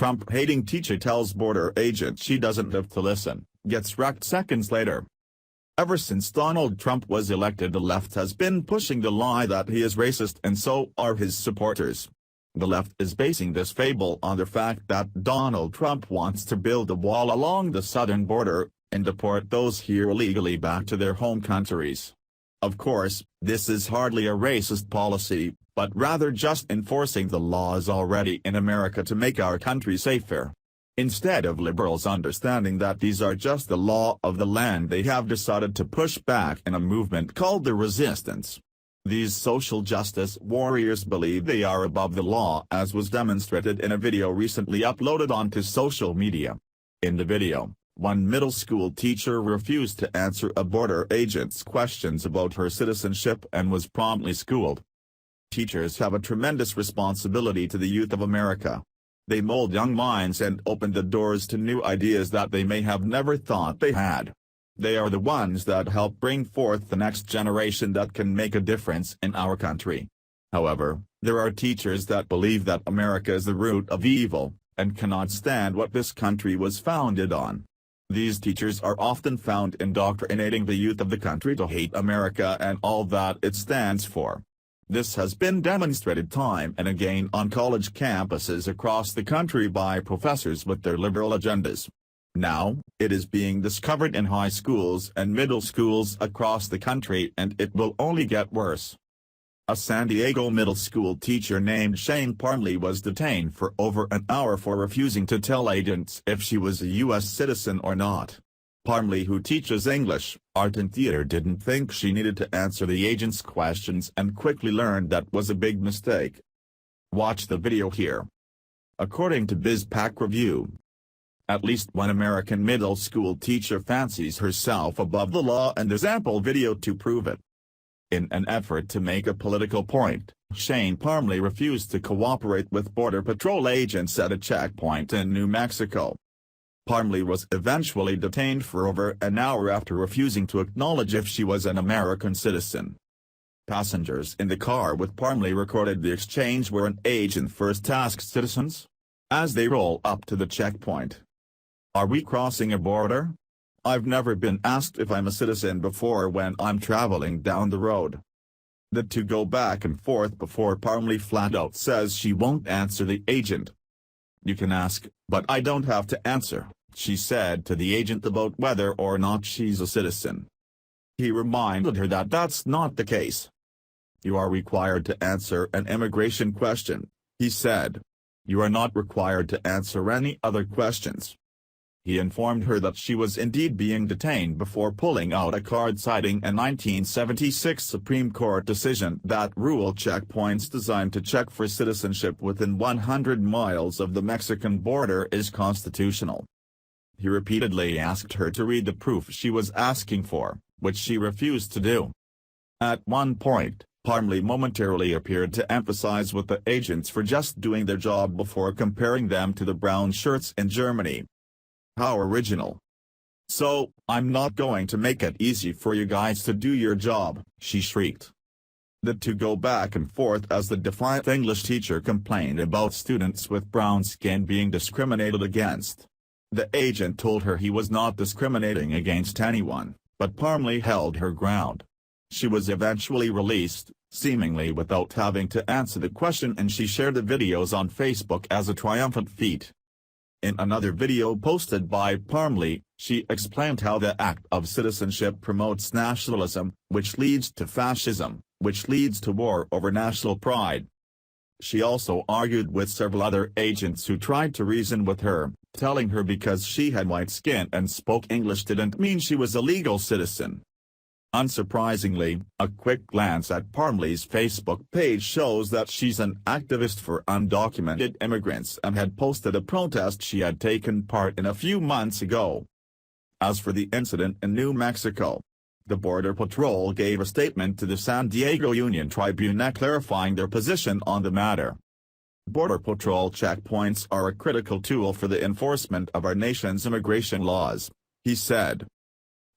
Trump-hating teacher tells border agent she doesn't have to listen, gets wrecked seconds later. Ever since Donald Trump was elected, the left has been pushing the lie that he is racist, and so are his supporters. The left is basing this fable on the fact that Donald Trump wants to build a wall along the southern border and deport those here illegally back to their home countries. Of course, this is hardly a racist policy, but rather just enforcing the laws already in America to make our country safer. Instead of liberals understanding that these are just the law of the land, they have decided to push back in a movement called the resistance. These social justice warriors believe they are above the law, as was demonstrated in a video recently uploaded onto social media. In the video, one middle school teacher refused to answer a border agent's questions about her citizenship and was promptly schooled. Teachers have a tremendous responsibility to the youth of America. They mold young minds and open the doors to new ideas that they may have never thought they had. They are the ones that help bring forth the next generation that can make a difference in our country. However, there are teachers that believe that America is the root of evil, and cannot stand what this country was founded on. These teachers are often found indoctrinating the youth of the country to hate America and all that it stands for. This has been demonstrated time and again on college campuses across the country by professors with their liberal agendas. Now, it is being discovered in high schools and middle schools across the country, and it will only get worse. A San Diego middle school teacher named Shane Parmley was detained for over an hour for refusing to tell agents if she was a U.S. citizen or not. Parmley, who teaches English, art and theater, didn't think she needed to answer the agent's questions and quickly learned that was a big mistake. Watch the video here. According to BizPac Review, at least one American middle school teacher fancies herself above the law, and there's ample video to prove it. In an effort to make a political point, Shane Parmley refused to cooperate with Border Patrol agents at a checkpoint in New Mexico. Parmley was eventually detained for over an hour after refusing to acknowledge if she was an American citizen. Passengers in the car with Parmley recorded the exchange where an agent first asked citizens, as they roll up to the checkpoint, "Are we crossing a border? I've never been asked if I'm a citizen before when I'm traveling down the road." The two go back and forth before Parmley flat out says she won't answer the agent. "You can ask, but I don't have to answer," she said to the agent about whether or not she's a citizen. He reminded her that that's not the case. "You are required to answer an immigration question," he said. "You are not required to answer any other questions." He informed her that she was indeed being detained before pulling out a card citing a 1976 Supreme Court decision that ruled checkpoints designed to check for citizenship within 100 miles of the Mexican border is constitutional. He repeatedly asked her to read the proof she was asking for, which she refused to do. At one point, Parmley momentarily appeared to emphasize with the agents for just doing their job before comparing them to the brown shirts in Germany. How original. "So, I'm not going to make it easy for you guys to do your job," she shrieked. The two go back and forth as the defiant English teacher complained about students with brown skin being discriminated against. The agent told her he was not discriminating against anyone, but Parmley held her ground. She was eventually released, seemingly without having to answer the question, and she shared the videos on Facebook as a triumphant feat. In another video posted by Parmley, she explained how the act of citizenship promotes nationalism, which leads to fascism, which leads to war over national pride. She also argued with several other agents who tried to reason with her, telling her because she had white skin and spoke English didn't mean she was a legal citizen. Unsurprisingly, a quick glance at Parmley's Facebook page shows that she's an activist for undocumented immigrants and had posted a protest she had taken part in a few months ago. As for the incident in New Mexico, the Border Patrol gave a statement to the San Diego Union Tribune clarifying their position on the matter. Border Patrol checkpoints are a critical tool for the enforcement of our nation's immigration laws, he said.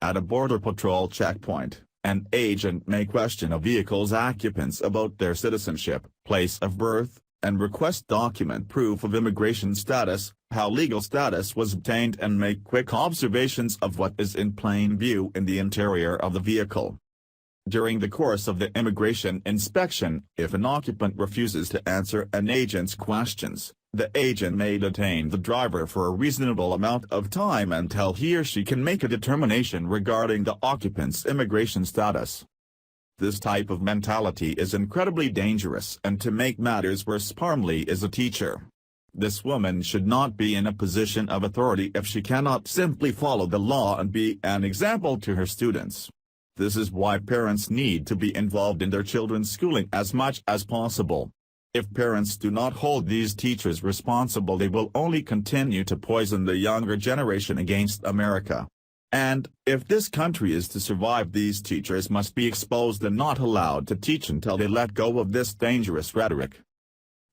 At a Border Patrol checkpoint, an agent may question a vehicle's occupants about their citizenship, place of birth, and request document proof of immigration status, how legal status was obtained, and make quick observations of what is in plain view in the interior of the vehicle. During the course of the immigration inspection, if an occupant refuses to answer an agent's questions, the agent may detain the driver for a reasonable amount of time until he or she can make a determination regarding the occupant's immigration status. This type of mentality is incredibly dangerous, and to make matters worse, Parmley is a teacher. This woman should not be in a position of authority if she cannot simply follow the law and be an example to her students. This is why parents need to be involved in their children's schooling as much as possible. If parents do not hold these teachers responsible, they will only continue to poison the younger generation against America. And, if this country is to survive, these teachers must be exposed and not allowed to teach until they let go of this dangerous rhetoric.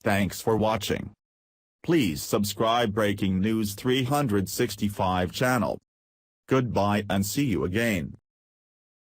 Thanks for watching. Please subscribe Breaking News 365 channel. Goodbye and see you again.